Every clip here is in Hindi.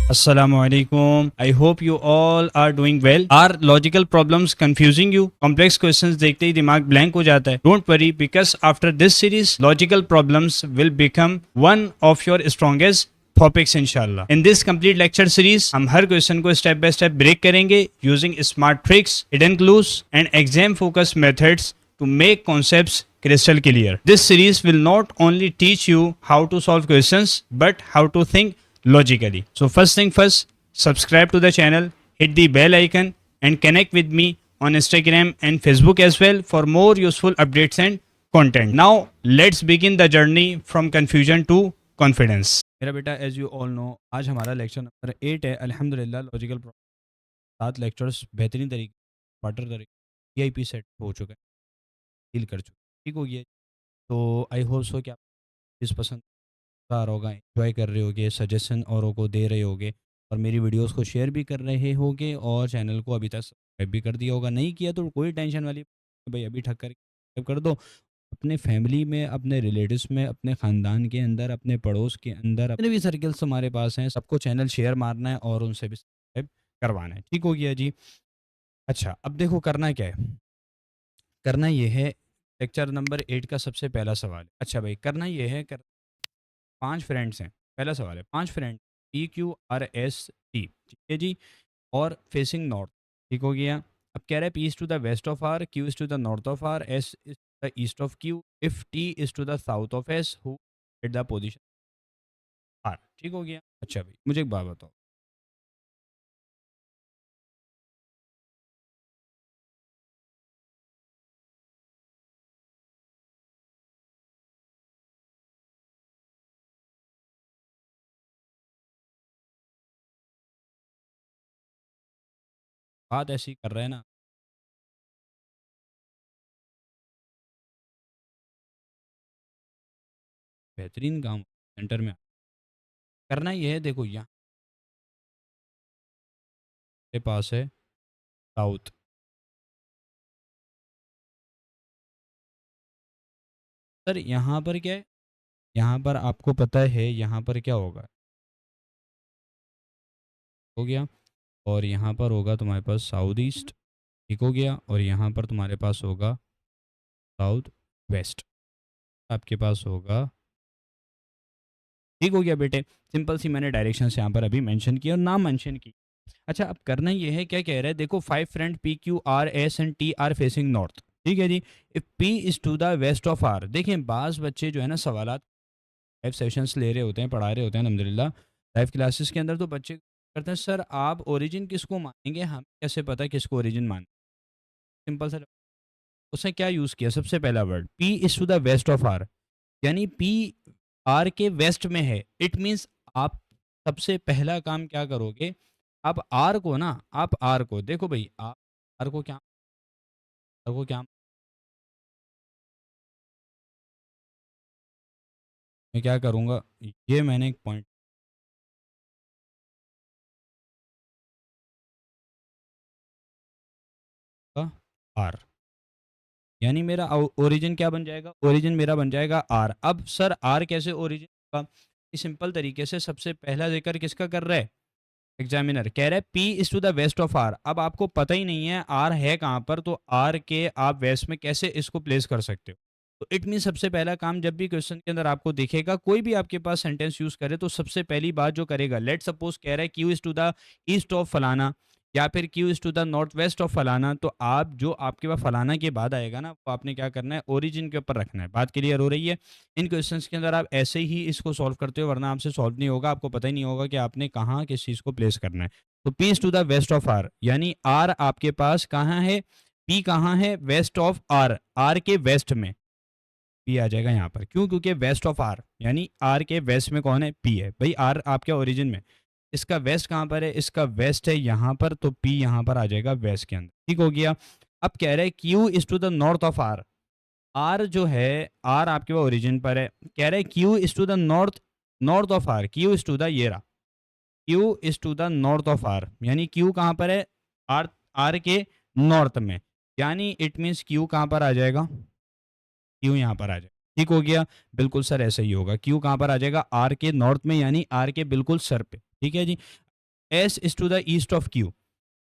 Assalamualaikum. I hope you all are doing well. Are logical problems confusing you? Complex questions देखते ही दिमाग blank हो जाता है. Don't worry because after this series, logical problems will become one of your strongest topics इंशाल्लाह. In this complete lecture series, हम हर क्वेश्चन को स्टेप बाय स्टेप ब्रेक करेंगे using smart tricks, hidden clues and exam focused methods to make concepts crystal clear. This series will not only teach you how to solve questions but how to think logically. So first thing first, subscribe to the channel, hit the bell icon and connect with me on Instagram and Facebook as well for more useful updates and content. Now let's begin the journey from confusion to confidence. मेरा बेटा एज यू ऑल नो आज हमारा लेक्चर नंबर 8 है. अल्हम्दुलिल्लाह लॉजिकल 7 लेक्चर्स बेहतरीन तरीके क्वार्टर तरीके VIP सेट हो चुका है, डील कर चुका है, ठीक हो गया. तो आई होप सो कि आप इस पसंद आ रहा होगा, एंजॉय कर रहे होगे, सजेशन औरों को दे रहे होगे और मेरी वीडियोस को शेयर भी कर रहे होगे और चैनल को अभी तक सब्सक्राइब भी कर दिया होगा. नहीं किया तो कोई टेंशन वाली भाई अभी ठक कर सब्सक्राइब कर दो. अपने फैमिली में, अपने रिलेटिव्स में, अपने ख़ानदान के अंदर, अपने पड़ोस के अंदर, अपने भी सर्कल्स हमारे पास हैं, सबको चैनल शेयर मारना है और उनसे भी सब्सक्राइब करवाना है. ठीक हो गया जी. अच्छा, अब देखो करना क्या है. करना ये है, लेक्चर नंबर 8 का सबसे पहला सवाल. अच्छा भाई, करना ये है 5 फ्रेंड्स हैं. पहला सवाल है 5 फ्रेंड PQRST, ठीक है जी, और फेसिंग नॉर्थ. ठीक हो गया. अब कह रहा है P is to the west of R, Q is to the north of R, S is to the east of Q, if T is to the south of S, who at the position R. ठीक हो गया. अच्छा भाई मुझे एक बात बताओ, बात ऐसी कर रहे हैं ना, बेहतरीन काम सेंटर में. करना ये है, देखो यहाँ के पास है साउथ. सर यहाँ पर क्या है, यहाँ पर आपको पता है यहाँ पर क्या होगा, हो गया. और यहाँ पर होगा तुम्हारे पास साउथ ईस्ट. ठीक हो गया. और यहाँ पर तुम्हारे पास होगा साउथ वेस्ट. आपके पास होगा. ठीक हो गया बेटे. सिंपल सी मैंने डायरेक्शंस यहाँ पर अभी मेंशन की और नाम मेंशन की. अच्छा, अब करना ये है, क्या कह रहा है, देखो 5 friend PQRS and T are facing north. ठीक है जी. If P is to the west of R. देखें बाज़ बच्चे जो है ना सवालात लाइव सेशंस ले रहे होते हैं, पढ़ा रहे होते हैं अल्हम्दुलिल्लाह लाइव क्लासेस के अंदर, तो बच्चे करते हैं सर आप ओरिजिन किसको मानेंगे, हम कैसे पता किसको ओरिजिन मान. सिंपल सा, उसने क्या यूज़ किया, सबसे पहला word P is to the west of R, यानी P R के वेस्ट में है. इट मीन्स आप सबसे पहला काम क्या करोगे, आप R को ना, आप R को देखो भाई, आप R को क्या, R को क्या, मैं क्या करूँगा, ये मैंने एक पॉइंट का R, यानी मेरा ओरिजिन क्या बन जाएगा, ओरिजिन मेरा बन जाएगा R. अब सर R कैसे ओरिजिन होगा, इस सिंपल तरीके से सबसे पहला जिक्र किसका कर रहा है, एग्जामिनर कह रहा है P is to the west of R. अब आपको पता ही नहीं है R है कहाँ पर, तो R के आप वेस्ट में कैसे इसको प्लेस कर सकते हो. तो इट मीन सबसे पहला काम, जब भी क्वेश्चन के अंदर आपको दिखेगा कोई भी आपके पास सेंटेंस यूज करे, तो सबसे पहली बात जो करेगा, लेट सपोज कह रहा है Q is to the east of फलाना या फिर Q is to the north west of फलाना, तो आप जो आपके पास फलाना के बाद आएगा ना, वो आपने क्या करना है, ओरिजिन के ऊपर रखना है. बात क्लियर हो रही है. इन क्वेश्चंस के अंदर आप ऐसे ही इसको सॉल्व करते हो, वरना आपसे सॉल्व नहीं होगा, आपको पता ही नहीं होगा कि आपने कहाँ किस चीज़ को प्लेस करना है. तो P is to the west of R, यानी R आपके पास कहाँ है, P कहाँ है, वेस्ट ऑफ R, R के वेस्ट में P आ जाएगा यहाँ पर. क्यों, क्योंकि वेस्ट ऑफ R, यानी R के वेस्ट में कौन है, P है भाई. R आपके ओरिजिन में, इसका वेस्ट कहाँ पर है, इसका वेस्ट है यहाँ पर, तो P यहाँ पर आ जाएगा वेस्ट के अंदर. ठीक हो गया. अब कह रहे हैं Q is to the north of R. R जो है, R आपके पास ओरिजिन पर है, कह रहे हैं Q is to the north, north of R, Q is to the, ये रहा, Q is to the north of R, यानी Q कहाँ पर है, R के नॉर्थ में, यानी इट मीन्स Q कहाँ पर आ जाएगा, Q यहाँ पर आ जाएगा. ठीक हो गया. बिल्कुल सर ऐसा ही होगा, Q कहाँ पर आ जाएगा, R के नॉर्थ में, यानी R के बिल्कुल सर पे. ठीक है जी. S is to the east of Q.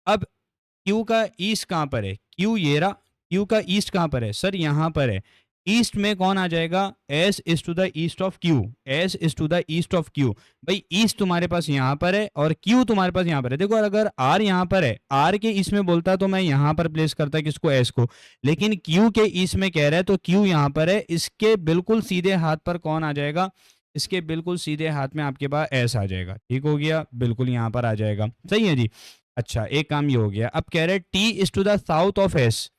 अब क्यू का ईस्ट कहाँ पर है, क्यू ये रहा, क्यू का ईस्ट कहाँ पर है सर, यहाँ पर है। ईस्ट में कौन आ जाएगा, S is to the east of Q, S is to the east of Q. भाई ईस्ट तुम्हारे पास यहाँ पर है और क्यू तुम्हारे पास यहाँ पर है। देखो अगर आर यहाँ पर है, आर के ईस्ट में बोलता तो मैं यहाँ पर प्लेस करता किसको, एस को, लेकिन क्यू के ईस्ट में कह रहा है तो क्यू यहाँ पर है, इसके बिल्कुल सीधे हाथ पर कौन आ जाएगा, इसके बिल्कुल सीधे हाथ में आपके पास एस आ जाएगा। ठीक हो गया, बिल्कुल यहाँ पर आ जाएगा, सही है जी। अच्छा एक काम ये हो गया, अब कह रहे हैं T is to the south of S.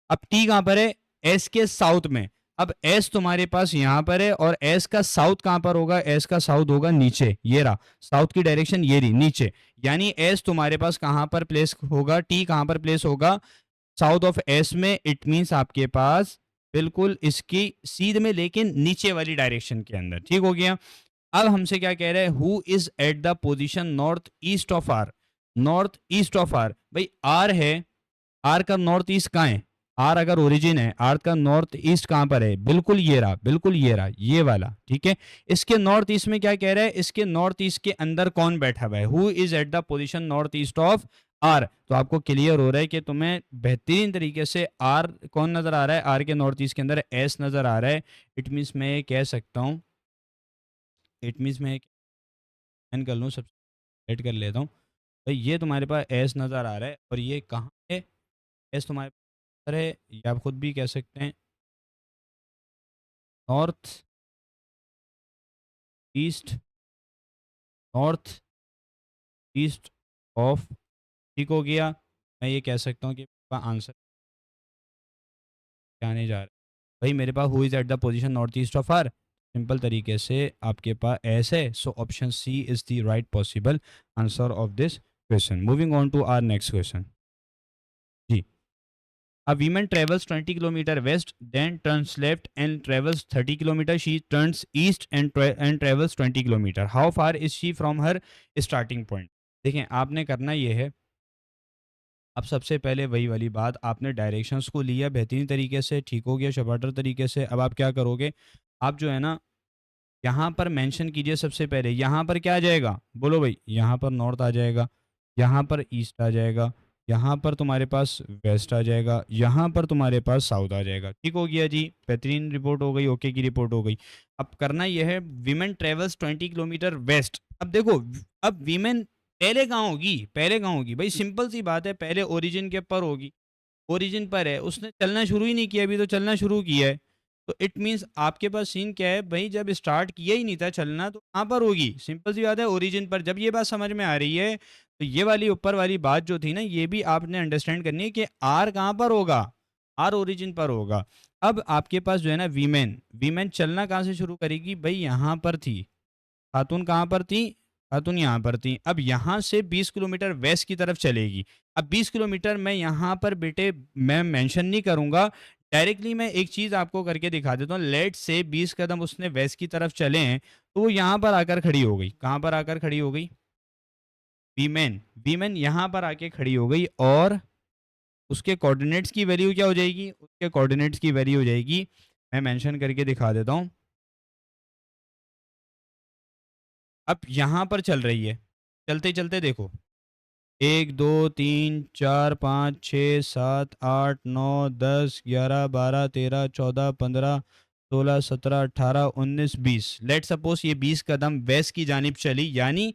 अब टी कहां पर है, एस के साउथ में। अब एस तुम्हारे पास यहां पर है और एस का साउथ कहां पर होगा, एस का साउथ होगा नीचे, ये रहा साउथ की डायरेक्शन, ये रही नीचे। यानी एस तुम्हारे पास कहां पर प्लेस होगा, टी कहां पर प्लेस होगा, साउथ ऑफ एस में। इट मींस आपके पास बिल्कुल इसकी सीध में, लेकिन नीचे वाली डायरेक्शन के अंदर। ठीक हो गया। अब हमसे क्या कह रहे हैं, who is at the position north east of R, north east of R. भाई आर है, आर का नॉर्थ ईस्ट कहाँ है, आर अगर ओरिजिन है, आर का नॉर्थ ईस्ट कहाँ पर है, बिल्कुल ये रहा, बिल्कुल ये रहा, ये वाला। ठीक है, इसके नॉर्थ ईस्ट में क्या कह रहा है, इसके नॉर्थ ईस्ट के अंदर कौन बैठा हुआ है, who is at the position north east of R. तो आपको क्लियर हो रहा है कि तुम्हें बेहतरीन तरीके से आर कौन नजर आ रहा है, आर के नॉर्थ ईस्ट के अंदर एस नजर आ रहा है। इट मीन्स मैं ये कह सकता हूँ, इट मीन्स मैं कर लूँ, सब एड कर लेता हूँ। भाई ये तुम्हारे पास एस नज़र आ रहा है और ये कहाँ है, एस तुम्हारे पास है, या आप खुद भी कह सकते हैं north east, north east of. ठीक हो गया, मैं ये कह सकता हूँ कि आंसर क्या आने जा रहा है। भाई मेरे पास who is at the position north east of R, simple तरीके से आपके पास एस है। So option C is the right possible answer of this question. Moving on to our next question जी। A woman travels 20 kilometer west, then turns left and travels 30 kilometer. She turns east and travels 20 kilometer. How far is she from her starting point? देखें आपने करना ये है, अब सबसे पहले वही वाली बात, आपने डायरेक्शंस को लिया बेहतरीन तरीके से, ठीक हो गया शबाटर तरीके से। अब आप क्या करोगे, आप जो है ना यहाँ पर मेंशन कीजिए सबसे पहले, यहाँ पर क्या आ जाएगा, बोलो भाई, यहाँ पर नॉर्थ आ जाएगा, यहाँ पर ईस्ट आ जाएगा, यहाँ पर तुम्हारे पास वेस्ट आ जाएगा, यहाँ पर तुम्हारे पास साउथ आ जाएगा। ठीक हो गया जी, बेहतरीन रिपोर्ट हो गई, ओके की रिपोर्ट हो गई। अब करना यह है, वीमेन ट्रेवल्स 20 किलोमीटर वेस्ट। अब देखो, अब वीमेन पहले कहाँ होगी, पहले कहाँ होगी भाई, सिंपल सी बात है, पहले ओरिजिन के पर होगी, ओरिजिन पर है, उसने चलना शुरू ही नहीं किया, अभी तो चलना शुरू किया है। तो इट मीन्स आपके पास सीन क्या है भाई, जब स्टार्ट किया ही नहीं था चलना तो कहाँ पर होगी, सिंपल सी बात है, ओरिजिन पर। जब ये बात समझ में आ रही है तो ये वाली ऊपर वाली बात जो थी ना, ये भी आपने अंडरस्टैंड करनी है कि आर कहाँ पर होगा, आर ओरिजिन पर होगा। अब आपके पास जो है ना वीमेन, वीमेन चलना कहाँ से शुरू करेगी भाई, यहाँ पर थी खातून, कहाँ पर थी खातून, यहाँ पर थी। अब यहाँ से 20 किलोमीटर वेस्ट की तरफ चलेगी। अब 20 किलोमीटर मैं यहाँ पर बेटे मैं मेंशन नहीं करूँगा, डायरेक्टली मैं एक चीज़ आपको करके दिखा देता हूँ। लेट से 20 कदम उसने वेस्ट की तरफ चले हैं तो वो यहाँ पर आकर खड़ी हो गई, कहाँ पर आकर खड़ी हो गई, वीमेन, वीमेन यहाँ पर आके खड़ी हो गई। और उसके कोऑर्डिनेट्स की वैल्यू क्या हो जाएगी, उसके कोऑर्डिनेट्स की वैल्यू हो जाएगी, मैं मेंशन करके दिखा देता हूँ। अब यहाँ पर चल रही है, चलते चलते देखो, 1 2 3 4 5 6 7 8 9 10 11 12 13 14 15 16 17 18 19 20। लेट सपोज ये 20 कदम वेस्ट की जानिब चली, यानी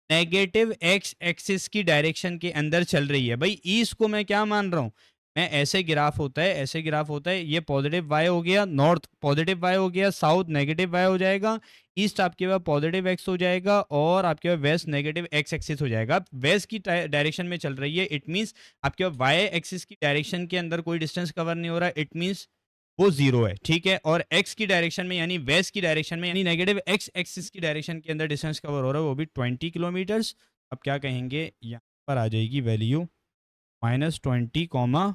नेगेटिव एक्स एक्सिस की डायरेक्शन के अंदर चल रही है। भाई ईस्ट को मैं क्या मान रहा हूँ, मैं ऐसे ग्राफ होता है, ऐसे ग्राफ होता है, ये पॉजिटिव वाई हो गया, नॉर्थ पॉजिटिव वाई हो गया, साउथ नेगेटिव वाई हो जाएगा, ईस्ट आपके पास पॉजिटिव एक्स हो जाएगा और आपके पास वेस्ट नेगेटिव एक्स एक्सिस हो जाएगा। वेस्ट की डायरेक्शन में चल रही है, इट मींस आपके पास वाई एक्सिस की डायरेक्शन के अंदर कोई डिस्टेंस कवर नहीं हो रहा, इट मींस वो जीरो है। ठीक है, और एक्स की डायरेक्शन में यानी वेस्ट की डायरेक्शन में यानी नेगेटिव एक्स एक्सिस की डायरेक्शन के अंदर डिस्टेंस कवर हो रहा है, वो भी 20 किलोमीटर्स। अब क्या कहेंगे, यहाँ पर आ जाएगी वैल्यू -20,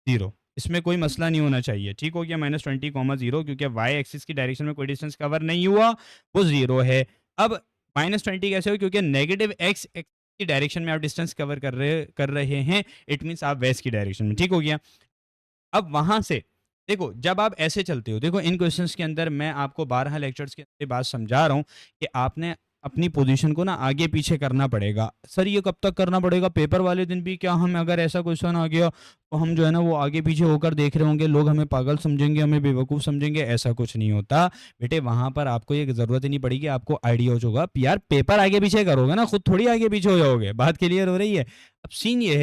0। इसमें कोई मसला नहीं होना चाहिए। ठीक हो गया, -20, 0, क्योंकि वाई एक्सिस की डायरेक्शन में कोई डिस्टेंस कवर नहीं हुआ, वो 0 है। अब -20 कैसे हो, क्योंकि नेगेटिव एक्स की डायरेक्शन में आप डिस्टेंस कवर कर रहे हैं, इट मीन्स आप वेस्ट की डायरेक्शन में। ठीक हो गया। अब वहां से देखो, जब आप ऐसे चलते हो, देखो इन क्वेश्चंस के अंदर मैं आपको 12 लेक्चर्स के अंदर बात समझा रहा हूं कि आपने अपनी पोजीशन को ना आगे पीछे करना पड़ेगा। सर ये कब तक करना पड़ेगा? पेपर वाले दिन भी क्या हम अगर ऐसा क्वेश्चन आ गया तो हम जो है ना वो आगे पीछे होकर देख रहे होंगे, लोग हमें पागल समझेंगे, हमें बेवकूफ़ समझेंगे? ऐसा कुछ नहीं होता बेटे। वहाँ पर आपको ये ज़रूरत ही नहीं पड़ेगी, आपको आइडिया हो जाएगा यार। पेपर आगे पीछे करोगे ना, खुद थोड़ी आगे पीछे हो जाओगे। बात क्लियर हो रही है? अब सीन ये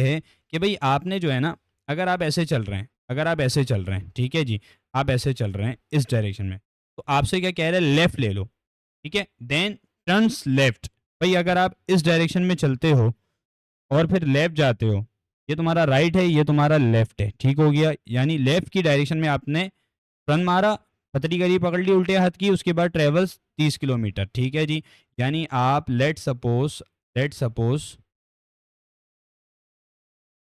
है कि भाई आपने जो है ना, अगर आप ऐसे चल रहे हैं, अगर आप ऐसे चल रहे हैं, ठीक है जी, आप ऐसे चल रहे हैं इस डायरेक्शन में, तो आपसे क्या कह रहा है? लेफ्ट ले लो, ठीक है, देन टर्न्स लेफ्ट। भाई अगर आप इस डायरेक्शन में चलते हो और फिर लेफ्ट जाते हो, ये तुम्हारा राइट है, ये तुम्हारा लेफ्ट है, ठीक हो गया। यानी लेफ्ट की डायरेक्शन में आपने टर्न मारा, पतली गली पकड़ ली उल्टे हाथ की, उसके बाद ट्रेवल्स 30 किलोमीटर, ठीक है जी। यानी आप लेट सपोज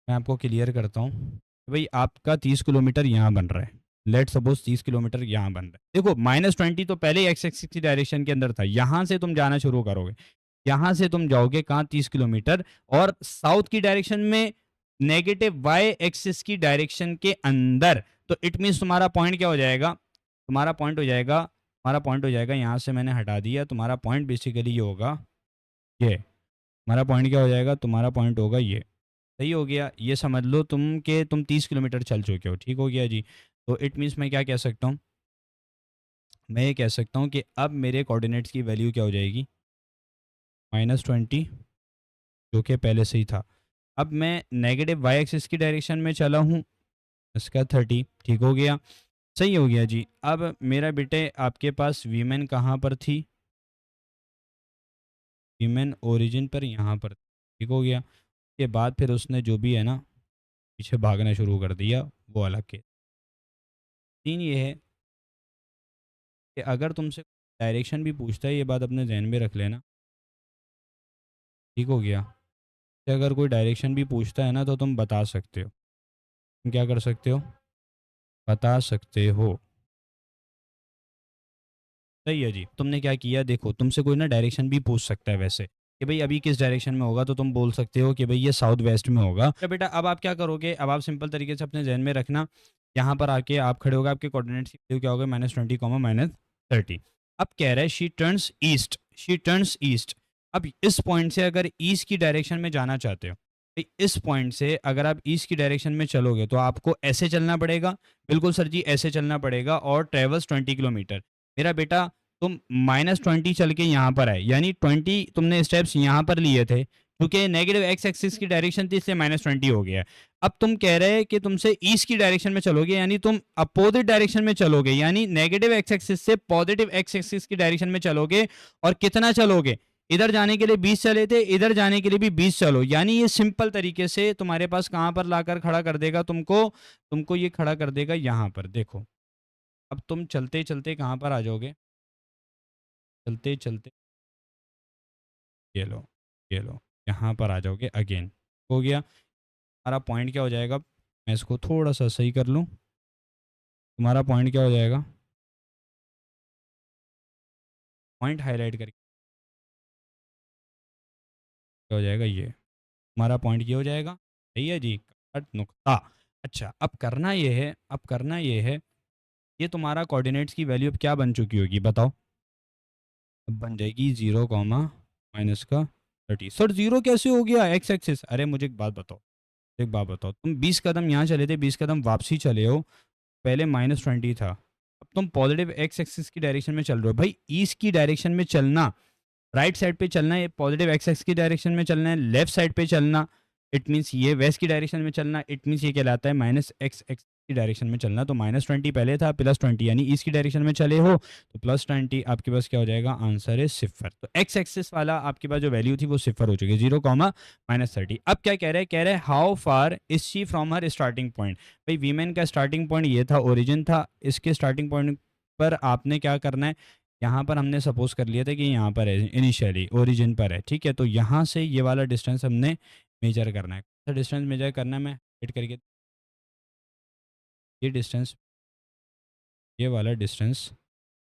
मैं आपको क्लियर करता हूँ, भाई आपका 30 किलोमीटर यहाँ बन रहा है। लेट सपोज 30 किलोमीटर यहाँ बन रहा है। देखो -20 तो पहले ही एक्स एक्सिस की डायरेक्शन के अंदर था, यहाँ से तुम जाना शुरू करोगे, यहाँ से तुम जाओगे कहाँ? 30 किलोमीटर। और साउथ की डायरेक्शन में नेगेटिव वाई एक्सिस की डायरेक्शन के अंदर। तो इट मीन्स तुम्हारा पॉइंट क्या हो जाएगा? तुम्हारा पॉइंट हो जाएगा यहाँ से मैंने हटा दिया। तुम्हारा पॉइंट बेसिकली ये होगा, ये तुम्हारा पॉइंट क्या हो जाएगा? तुम्हारा पॉइंट होगा ये। सही हो गया? ये समझ लो तुम के तुम 30 किलोमीटर चल चुके हो, ठीक हो गया जी। तो इट मीन्स मैं क्या कह सकता हूँ? मैं ये कह सकता हूँ कि अब मेरे कोऑर्डिनेट्स की वैल्यू क्या हो जाएगी? -20, जो कि पहले से ही था। अब मैं नेगेटिव वाई एक्सिस की डायरेक्शन में चला हूँ, इसका 30, ठीक हो गया। सही हो गया जी। अब मेरा बेटे आपके पास वीमेन कहाँ पर थी? वीमेन ओरिजिन पर यहाँ पर, ठीक हो गया। के बाद फिर उसने जो भी है ना पीछे भागना शुरू कर दिया, वो अलग के। सीन ये है कि अगर तुमसे डायरेक्शन भी पूछता है, ये बात अपने जहन में रख लेना, ठीक हो गया। कि अगर कोई डायरेक्शन भी पूछता है ना तो तुम बता सकते हो। तुम क्या कर सकते हो? बता सकते हो। सही है जी। तुमने क्या किया? देखो तुमसे कोई ना डायरेक्शन भी पूछ सकता है वैसे, कि भाई अभी किस डायरेक्शन में होगा, तो तुम बोल सकते हो कि भाई ये साउथ वेस्ट में होगा। तो बेटा अब आप क्या करोगे? अब आप सिंपल तरीके से अपने जहन में रखना, यहाँ पर आके आप खड़े होगे, आपके कोऑर्डिनेट्स की वैल्यू क्या होगा? -20, -30। अब कह रहा है शी टर्न्स ईस्ट। अब इस पॉइंट से अगर ईस्ट की डायरेक्शन में जाना चाहते हो, तो इस पॉइंट से अगर आप ईस्ट की डायरेक्शन में चलोगे तो आपको ऐसे चलना पड़ेगा। बिल्कुल सर जी, ऐसे चलना पड़ेगा, और ट्रेवल्स 20 किलोमीटर। मेरा बेटा तुम -20 चल के यहाँ पर आए, यानी 20 तुमने स्टेप्स यहाँ पर लिए थे, क्योंकि नेगेटिव एक्स एक्सिस की डायरेक्शन थी, इसलिए -20 हो गया। अब तुम कह रहे हैं कि तुमसे ईस्ट की डायरेक्शन में चलोगे, यानी तुम अपोजिट डायरेक्शन में चलोगे, यानी नेगेटिव एक्स एक्सिस से पॉजिटिव एक्स एक्सिस की डायरेक्शन में चलोगे। और कितना चलोगे? इधर जाने के लिए 20 चले थे, इधर जाने के लिए भी 20 चलो। यानी ये सिंपल तरीके से तुम्हारे पास कहाँ पर लाकर खड़ा कर देगा तुमको? तुमको ये खड़ा कर देगा यहाँ पर। देखो अब तुम चलते चलते कहाँ पर आ जाओगे? चलते चलते ये लो, ये लो, यहाँ पर आ जाओगे अगेन। हो गया। हमारा पॉइंट क्या हो जाएगा? मैं इसको थोड़ा सा सही कर लूँ। तुम्हारा पॉइंट क्या हो जाएगा? पॉइंट हाईलाइट करके क्या हो जाएगा? ये तुम्हारा पॉइंट ये हो जाएगा। सही है जी, कट नुक्ता। अच्छा अब करना ये है, ये तुम्हारा कोऑर्डिनेट्स की वैल्यू अब क्या बन चुकी होगी बताओ? अब बन जाएगी 0, -30। सर 0 कैसे हो गया एक्स एक्सिस? अरे मुझे एक बात बताओ, तुम 20 कदम यहाँ चले थे, 20 कदम वापसी चले हो, पहले -20 था, अब तुम पॉजिटिव एक्स एक्सिस की डायरेक्शन में चल रहे हो। भाई ईस्ट की डायरेक्शन में चलना, राइट साइड पे चलना है, पॉजिटिव एक्स एक्स की डायरेक्शन में चलना है, लेफ्ट साइड पे चलना, इट मीन्स ये वेस्ट की डायरेक्शन में चलना, इट मीन्स ये कहलाता है -x की डायरेक्शन में चलना। तो -20 पहले था, +20 यानी ईस्ट की डायरेक्शन में चले हो तो +20, आपके पास क्या हो जाएगा? आंसर है 0। तो एक्स एक्सिस वाला आपके पास जो वैल्यू थी वो 0 हो चुकी है, 0, -30। अब क्या कह रहे हैं? कह रहे हैं how far is she from her starting point. भाई वीमेन का स्टार्टिंग पॉइंट ये था, ओरिजिन था, इसके स्टार्टिंग पॉइंट पर आपने क्या करना है? यहाँ पर हमने सपोज कर लिया था कि यहाँ पर है, इनिशियली ओरिजिन पर है, ठीक है। तो यहाँ से ये वाला डिस्टेंस हमने मेजर करना है। कौन सा डिस्टेंस मेजर करना है? मैं हिट करके ये डिस्टेंस, ये वाला डिस्टेंस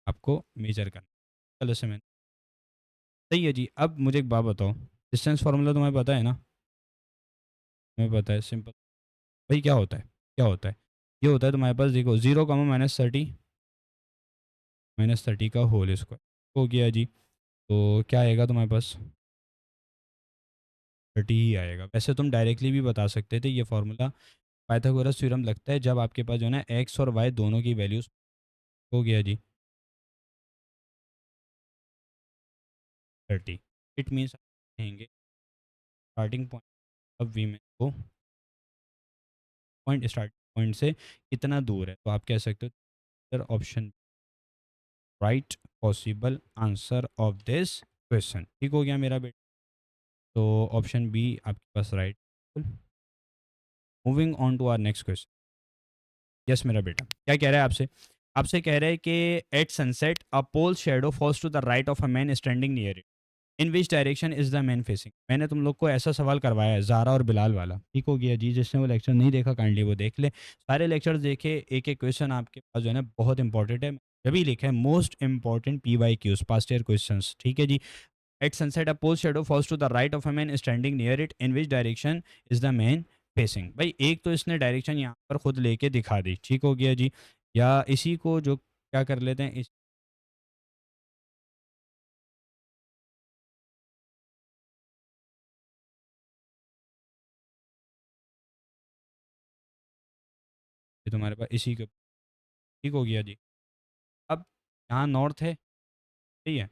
आपको मेजर करना है। चलो से मैंने, सही है जी। अब मुझे एक बात बताओ, डिस्टेंस फार्मूला तुम्हें पता है ना? तुम्हें पता है, सिंपल। भाई क्या होता है? क्या होता है? ये होता है तुम्हारे पास, देखो 0, -30, -30 का होल स्क्वायर। हो गया जी। तो क्या आएगा तुम्हारे पास? 30 ही आएगा। वैसे तुम डायरेक्टली भी बता सकते थे, ये फॉर्मूला पाइथागोरस थ्योरम लगता है जब आपके पास जो है ना एक्स और वाई दोनों की वैल्यूज। हो गया जी 30। इट मीन्स कहेंगे स्टार्टिंग पॉइंट अब वी में को पॉइंट स्टार्टिंग पॉइंट से कितना दूर है, तो आप कह सकते हो option right possible answer of this question. ठीक हो गया मेरा बेटा। तो ऑप्शन बी आपके पास right. Moving on to our next question. Yes मेरा बेटा, क्या कह रहा है आपसे? आपसे कह रहा है कि at sunset a pole shadow falls to the right of a man standing near it, in which direction is the man facing. मैंने तुम लोग को ऐसा सवाल करवाया है ज़ारा और बिलाल वाला। ठीक हो गया जी, जिसने वो लेक्चर नहीं देखा काइंडली वो देख ले। सारे लेक्चर देखे, एक एक क्वेश्चन आपके पास जो है ना बहुत इंपॉर्टेंट है। जभी लिखा है most important PYQs past year questions. ठीक है जी। At sunset a pole shadow falls to the right of a man standing near it, in which direction is the man facing. भाई एक तो इसने डायरेक्शन यहाँ पर खुद लेके दिखा दी। ठीक हो गया जी। या इसी को जो क्या कर लेते हैं तुम्हारे पास इसी के। ठीक हो गया जी। अब यहाँ नॉर्थ है, ठीक है,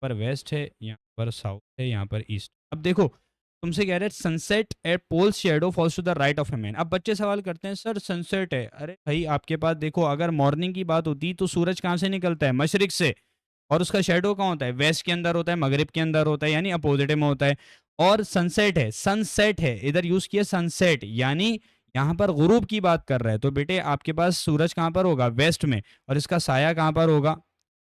पर वेस्ट है, यहाँ पर साउथ है, यहाँ पर ईस्ट। अब देखो तुमसे कह रहे हैं sunset at pole shadow falls to the right of a man. अब बच्चे सवाल करते हैं सर सनसेट है, अरे भाई आपके पास देखो अगर मॉर्निंग की बात होती तो सूरज कहाँ से निकलता है? मशरिक से। और उसका शेडो कहाँ होता है? वेस्ट के अंदर होता है, मगरिब के अंदर होता है, यानी अपोजिट में होता है। और सनसेट है, सनसेट है, इधर यूज किया सनसेट, यानी यहाँ पर गुरूब की बात कर रहा है। तो बेटे आपके पास सूरज कहाँ पर होगा? वेस्ट में। और इसका साया कहाँ पर होगा?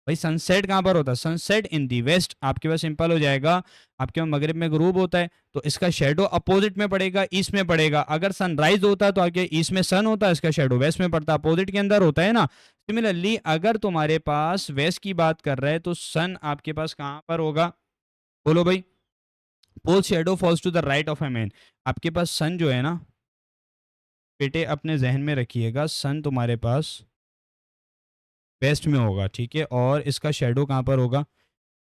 भाई सनसेट कहाँ पर होता है? सनसेट इन दी वेस्ट। आपके पास सिंपल हो जाएगा, आपके पास मगरिब में गुरूब होता है तो इसका शेडो अपोजिट में पड़ेगा, ईस्ट में पड़ेगा। अगर सनराइज होता है तो आगे ईस्ट में सन होता है, इसका शेडो वेस्ट में पड़ता है, अपोजिट के अंदर होता है ना। सिमिलरली अगर तुम्हारे पास वेस्ट की बात कर रहे हैं तो सन आपके पास कहाँ पर होगा? बोलो भाई। Pole shadow falls to the right of a man. आपके पास सन जो है ना बेटे अपने जहन में रखिएगा, सन तुम्हारे पास वेस्ट में होगा, ठीक है, और इसका शेडो कहाँ पर होगा?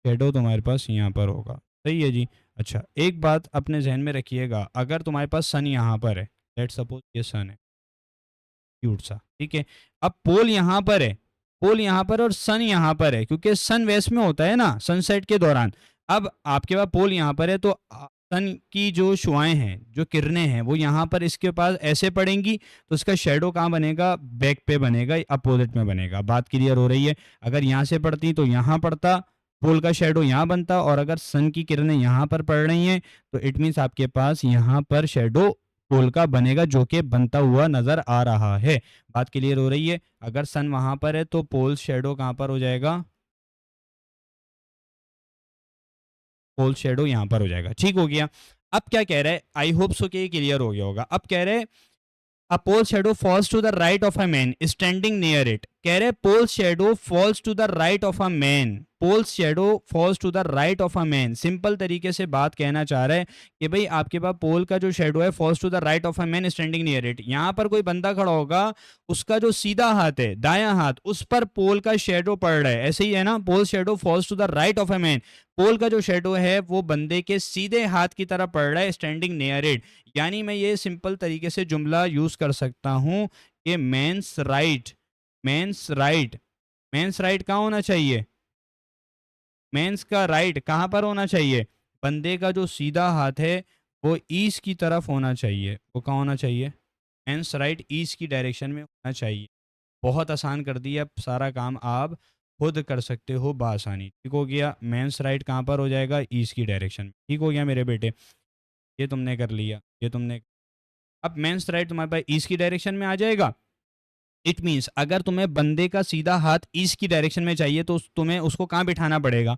शेडो तुम्हारे पास यहाँ पर होगा। सही है जी। अच्छा एक बात अपने जहन में रखिएगा, अगर तुम्हारे पास सन यहाँ पर है, लेट सपोज ये सन है क्यूट सा, ठीक है। अब पोल यहाँ पर है, पोल यहाँ पर और सन यहाँ पर है, क्योंकि सन वेस्ट में होता है ना सनसेट के दौरान। अब आपके पास पोल यहाँ पर है तो सन की जो शुआएं हैं, जो किरणें हैं, वो यहाँ पर इसके पास ऐसे पड़ेंगी तो इसका शेडो कहाँ बनेगा? बैक पे बनेगा, अपोजिट में बनेगा। बात क्लियर हो रही है? अगर यहाँ से पड़ती तो यहाँ पड़ता, पोल का शेडो यहाँ बनता, और अगर सन की किरणें यहाँ पर पड़ रही हैं तो इट मीन्स आपके पास यहाँ पर शेडो पोल का बनेगा, जो कि बनता हुआ नजर आ रहा है। बात क्लियर हो रही है? अगर सन वहां पर है तो पोल शेडो कहां पर हो जाएगा? पोल शेडो यहां पर हो जाएगा। ठीक हो गया। अब क्या कह रहा है, आई होप सो कि क्लियर हो गया होगा। अब कह रहे हैं a pole shadow falls to the right of a man standing near it। कह रहे pole shadow falls to the right of a man, pole shadow falls to the right of a man। Simple तरीके से बात कहना चाह रहा है कि भाई आपके पास पोल का जो शेडो है falls to the right of a man standing near it। यहाँ पर कोई बंदा खड़ा होगा, उसका जो सीधा हाथ है, दायां हाथ, उस पर पोल का शेडो पड़ रहा है। ऐसे ही है ना, pole shadow falls to the right of a man। Pole का जो शेडो है वो बंदे के सीधे हाथ की तरफ पड़ रहा है, स्टैंडिंग नियर इट। यानी मैं ये सिंपल तरीके से जुमला यूज कर सकता हूं कि men's right, men's right, men's right कहाँ होना चाहिए? मेंस का राइट कहाँ पर होना चाहिए? बंदे का जो सीधा हाथ है वो ईस्ट की तरफ होना चाहिए। वो कहाँ होना चाहिए? मेंस राइट ईस्ट की डायरेक्शन में होना चाहिए। बहुत आसान कर दिया, सारा काम आप खुद कर सकते हो बआसानी। ठीक हो गया। मेंस राइट कहाँ पर हो जाएगा? ईस्ट की डायरेक्शन में। ठीक हो गया मेरे बेटे, ये तुमने कर लिया, ये तुमने। अब मेंस राइट तुम्हारे पास ईस्ट की डायरेक्शन में आ जाएगा। इट मीन्स अगर तुम्हें बंदे का सीधा हाथ ईस्ट की डायरेक्शन में चाहिए तो तुम्हें उसको कहाँ बिठाना पड़ेगा?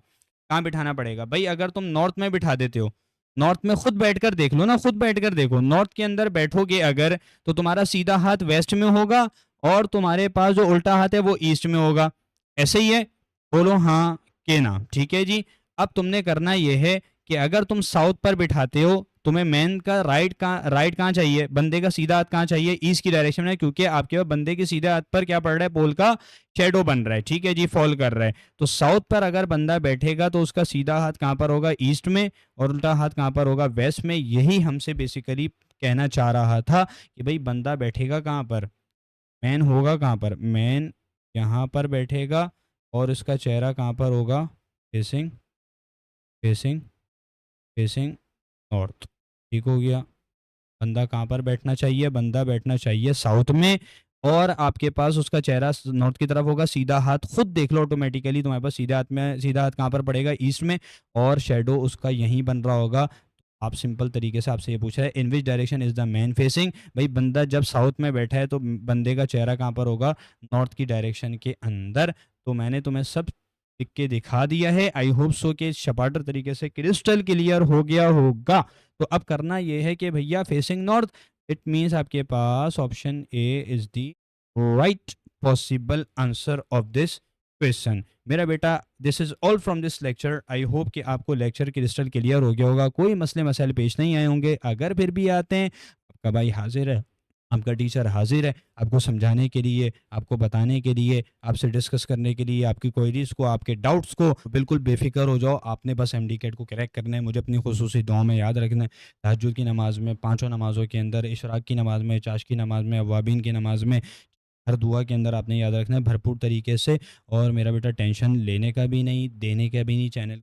कहाँ बिठाना पड़ेगा भाई? अगर तुम नॉर्थ में बिठा देते हो, नॉर्थ में खुद बैठकर देख लो ना, खुद बैठकर देखो, नॉर्थ के अंदर बैठोगे अगर तो तुम्हारा सीधा हाथ वेस्ट में होगा और तुम्हारे पास जो उल्टा हाथ है वो ईस्ट में होगा। ऐसे ही है? बोलो हाँ के ना। ठीक है जी। अब तुमने करना यह है कि अगर तुम साउथ पर बिठाते हो तुम्हें मैन का राइट कहाँ चाहिए, बंदे का सीधा हाथ कहाँ चाहिए, ईस्ट की डायरेक्शन में, क्योंकि आपके बंदे के सीधे हाथ पर क्या पड़ रहा है, पोल का शेडो बन रहा है, ठीक है जी, फॉल कर रहा है। तो साउथ पर अगर बंदा बैठेगा तो उसका सीधा हाथ कहाँ पर होगा, ईस्ट में, और उल्टा हाथ कहाँ पर होगा, वेस्ट में। यही हमसे बेसिकली कहना चाह रहा था कि भाई बंदा बैठेगा कहाँ पर, मैन होगा कहाँ पर, मैन यहाँ पर बैठेगा और इसका चेहरा कहाँ पर होगा, फेसिंग फेसिंग फेसिंग नॉर्थ। ठीक हो गया। बंदा कहाँ पर बैठना चाहिए, बंदा बैठना चाहिए साउथ में, और आपके पास उसका चेहरा नॉर्थ की तरफ होगा। सीधा हाथ खुद देख लो ऑटोमेटिकली तुम्हारे पास सीधा हाथ में, सीधा हाथ कहाँ पर पड़ेगा, ईस्ट में, और शेडो उसका यहीं बन रहा होगा। आप सिंपल तरीके से आपसे ये पूछ रहा है in which direction is the man facing. भाई बंदा जब साउथ में बैठा है तो बंदे का चेहरा कहाँ पर होगा, नॉर्थ की डायरेक्शन के अंदर। तो मैंने तुम्हें सब लिख के दिखा दिया है। आई होप सो के सपाटर तरीके से क्रिस्टल क्लियर हो गया होगा। तो अब करना ये है कि भैया फेसिंग नॉर्थ, इट मीन्स आपके पास option A is the right possible answer of this question. मेरा बेटा this is all from this lecture. I hope कि आपको लेक्चर क्रिस्टल क्लियर हो गया होगा, कोई मसले मसाइल पेश नहीं आए होंगे। अगर फिर भी आते हैं, आपका भाई हाजिर है, आपका टीचर हाजिर है आपको समझाने के लिए, आपको बताने के लिए, आपसे डिस्कस करने के लिए, आपकी क्वेरीज को, आपके डाउट्स को। बिल्कुल बेफिक्र हो जाओ, आपने बस एमडी कैट को क्रैक करना है। मुझे अपनी खुसूसी दुआ में याद रखना है, तहज्जुद की नमाज में, पांचों नमाज़ों के अंदर, इशराक की नमाज में, चाश की नमाज में, अवाबीन की नमाज में, हर दुआ के अंदर आपने याद रखना है भरपूर तरीके से। और मेरा बेटा टेंशन लेने का भी नहीं, देने का भी नहीं, चैनल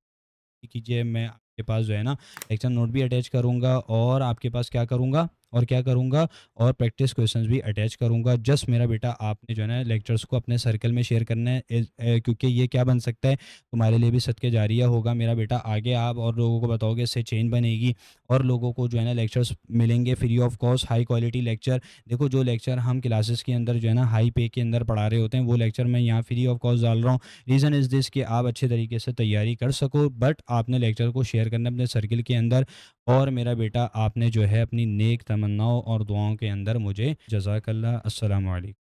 कीजिए। मैं आपके पास जो है ना लेक्चर नोट भी अटैच करूँगा, और आपके पास क्या करूँगा, और क्या करूँगा, और प्रैक्टिस क्वेश्चंस भी अटैच करूँगा। जस्ट मेरा बेटा आपने जो है ना लेक्चर्स को अपने सर्कल में शेयर करना है, क्योंकि ये क्या बन सकता है, तुम्हारे लिए भी सदके जारिया होगा मेरा बेटा। आगे आप और लोगों को बताओगे, इससे चेन बनेगी, और लोगों को जो है ना लेक्चर्स मिलेंगे free of cost, high quality lecture. देखो जो लेक्चर हम क्लासेस के अंदर जो है ना हाई पे के अंदर पढ़ा रहे होते हैं, वो लेक्चर मैं यहाँ फ्री ऑफ कॉस्ट डाल रहा हूँ। रीज़न इज़ दिस कि आप अच्छे तरीके से तैयारी कर सको, बट आपने लेक्चर को शेयर करना अपने सर्किल के अंदर। और मेरा बेटा आपने जो है अपनी नेक तमन्नाओं और दुआओं के अंदर मुझे जज़ाकल्लाह। अस्सलाम वालेकुम।